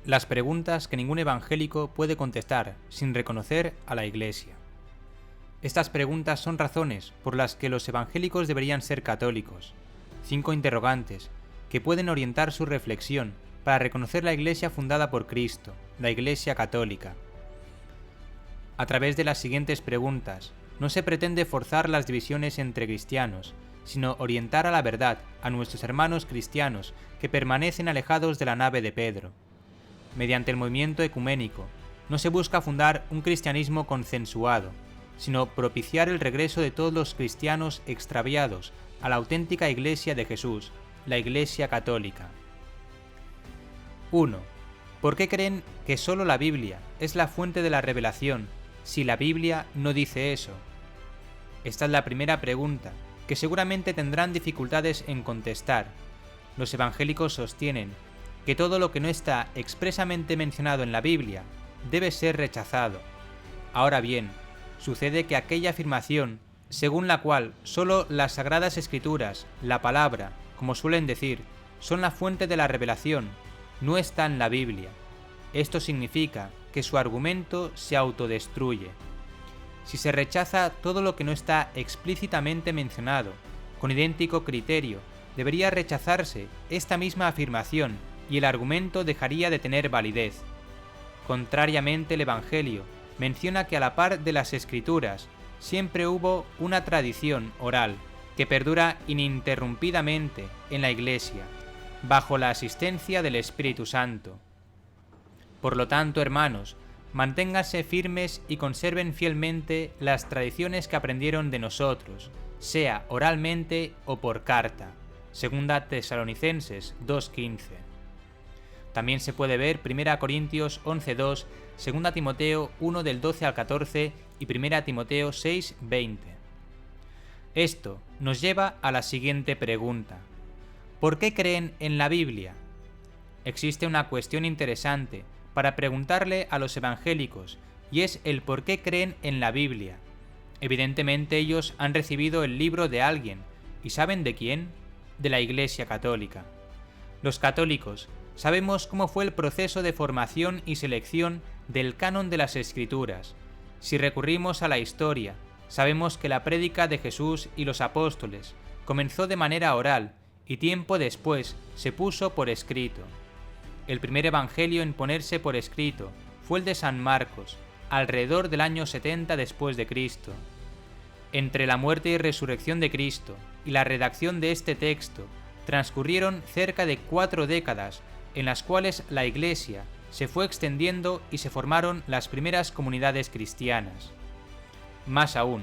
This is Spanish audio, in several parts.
Las preguntas que ningún evangélico puede contestar sin reconocer a la Iglesia. Estas preguntas son razones por las que los evangélicos deberían ser católicos. 5 interrogantes que pueden orientar su reflexión para reconocer la Iglesia fundada por Cristo, la Iglesia católica. A través de las siguientes preguntas, no se pretende forzar las divisiones entre cristianos, sino orientar a la verdad a nuestros hermanos cristianos que permanecen alejados de la nave de Pedro. Mediante el movimiento ecuménico, no se busca fundar un cristianismo consensuado, sino propiciar el regreso de todos los cristianos extraviados a la auténtica Iglesia de Jesús, la Iglesia católica. 1. ¿Por qué creen que solo la Biblia es la fuente de la revelación, si la Biblia no dice eso? Esta es la primera pregunta, que seguramente tendrán dificultades en contestar. Los evangélicos sostienen que todo lo que no está expresamente mencionado en la Biblia debe ser rechazado. Ahora bien, sucede que aquella afirmación, según la cual solo las Sagradas Escrituras, la palabra, como suelen decir, son la fuente de la revelación, no está en la Biblia. Esto significa que su argumento se autodestruye. Si se rechaza todo lo que no está explícitamente mencionado, con idéntico criterio, debería rechazarse esta misma afirmación y el argumento dejaría de tener validez. Contrariamente, el Evangelio menciona que a la par de las Escrituras siempre hubo una tradición oral que perdura ininterrumpidamente en la Iglesia, bajo la asistencia del Espíritu Santo. Por lo tanto, hermanos, manténganse firmes y conserven fielmente las tradiciones que aprendieron de nosotros, sea oralmente o por carta. 2 Tesalonicenses 2:15. También se puede ver 1 Corintios 11:2, 2 Timoteo 1 del 12 al 14 y 1 Timoteo 6:20. Esto nos lleva a la siguiente pregunta. ¿Por qué creen en la Biblia? Existe una cuestión interesante para preguntarle a los evangélicos, y es el por qué creen en la Biblia. Evidentemente ellos han recibido el libro de alguien, ¿y saben de quién? De la Iglesia católica. Los católicos sabemos cómo fue el proceso de formación y selección del canon de las Escrituras. Si recurrimos a la historia, sabemos que la prédica de Jesús y los apóstoles comenzó de manera oral y tiempo después se puso por escrito. El primer evangelio en ponerse por escrito fue el de San Marcos, alrededor del año 70 después de Cristo. Entre la muerte y resurrección de Cristo y la redacción de este texto transcurrieron cerca de 4 décadas en las cuales la Iglesia se fue extendiendo y se formaron las primeras comunidades cristianas. Más aún,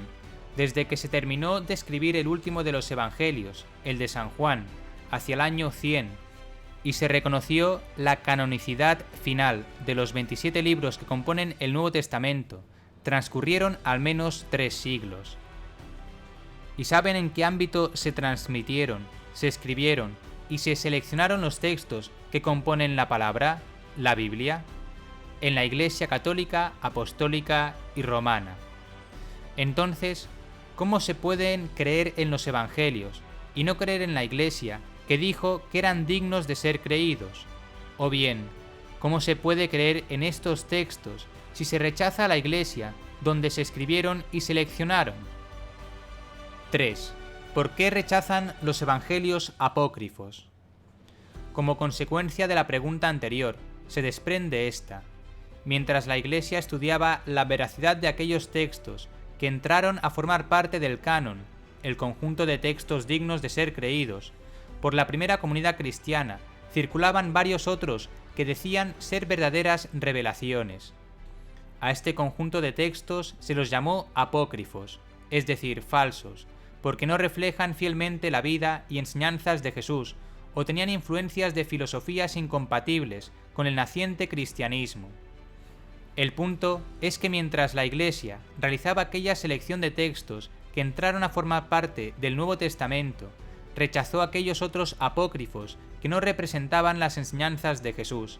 desde que se terminó de escribir el último de los evangelios, el de San Juan, hacia el año 100, y se reconoció la canonicidad final de los 27 libros que componen el Nuevo Testamento, transcurrieron al menos 3 siglos. ¿Y saben en qué ámbito se transmitieron, se escribieron y se seleccionaron los textos que componen la palabra, la Biblia? En la Iglesia católica, apostólica y romana. Entonces, ¿cómo se pueden creer en los evangelios y no creer en la Iglesia que dijo que eran dignos de ser creídos? O bien, ¿cómo se puede creer en estos textos si se rechaza a la Iglesia donde se escribieron y seleccionaron? 3. ¿Por qué rechazan los evangelios apócrifos? Como consecuencia de la pregunta anterior, se desprende esta. Mientras la Iglesia estudiaba la veracidad de aquellos textos que entraron a formar parte del canon, el conjunto de textos dignos de ser creídos, por la primera comunidad cristiana circulaban varios otros que decían ser verdaderas revelaciones. A este conjunto de textos se los llamó apócrifos, es decir, falsos, porque no reflejan fielmente la vida y enseñanzas de Jesús, o tenían influencias de filosofías incompatibles con el naciente cristianismo. El punto es que mientras la Iglesia realizaba aquella selección de textos que entraron a formar parte del Nuevo Testamento, rechazó aquellos otros apócrifos que no representaban las enseñanzas de Jesús.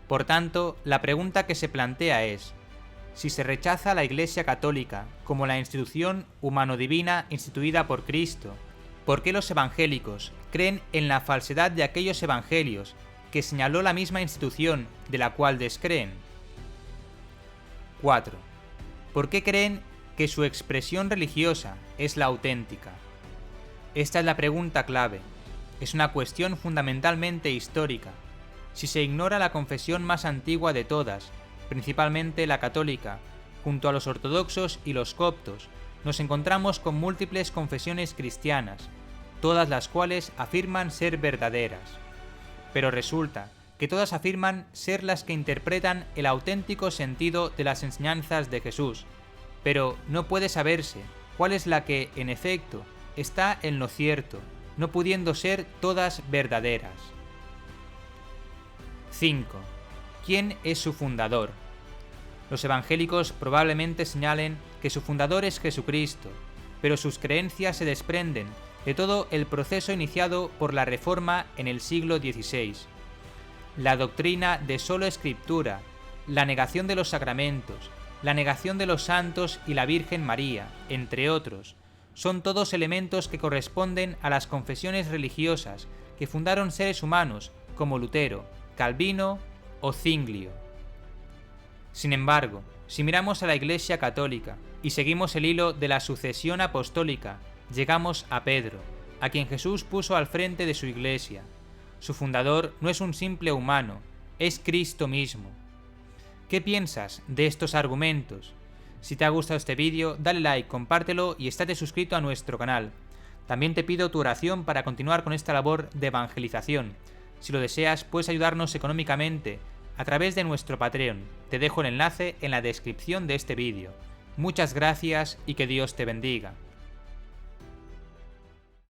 Por tanto, la pregunta que se plantea es: si se rechaza a la Iglesia católica como la institución humano-divina instituida por Cristo, ¿por qué los evangélicos creen en la falsedad de aquellos evangelios que señaló la misma institución de la cual descreen? 4. ¿Por qué creen que su expresión religiosa es la auténtica? Esta es la pregunta clave. Es una cuestión fundamentalmente histórica. Si se ignora la confesión más antigua de todas, principalmente la católica, junto a los ortodoxos y los coptos, nos encontramos con múltiples confesiones cristianas, todas las cuales afirman ser verdaderas. Pero resulta que todas afirman ser las que interpretan el auténtico sentido de las enseñanzas de Jesús, pero no puede saberse cuál es la que, en efecto, está en lo cierto, no pudiendo ser todas verdaderas. 5. ¿Quién es su fundador? Los evangélicos probablemente señalen que su fundador es Jesucristo, pero sus creencias se desprenden de todo el proceso iniciado por la Reforma en el siglo XVI. La doctrina de solo Escritura, la negación de los sacramentos, la negación de los santos y la Virgen María, entre otros, son todos elementos que corresponden a las confesiones religiosas que fundaron seres humanos como Lutero, Calvino o Zwinglio. Sin embargo, si miramos a la Iglesia Católica y seguimos el hilo de la sucesión apostólica, llegamos a Pedro, a quien Jesús puso al frente de su Iglesia. Su fundador no es un simple humano, es Cristo mismo. ¿Qué piensas de estos argumentos? Si te ha gustado este vídeo, dale like, compártelo y estate suscrito a nuestro canal. También te pido tu oración para continuar con esta labor de evangelización. Si lo deseas, puedes ayudarnos económicamente a través de nuestro Patreon. Te dejo el enlace en la descripción de este vídeo. Muchas gracias y que Dios te bendiga.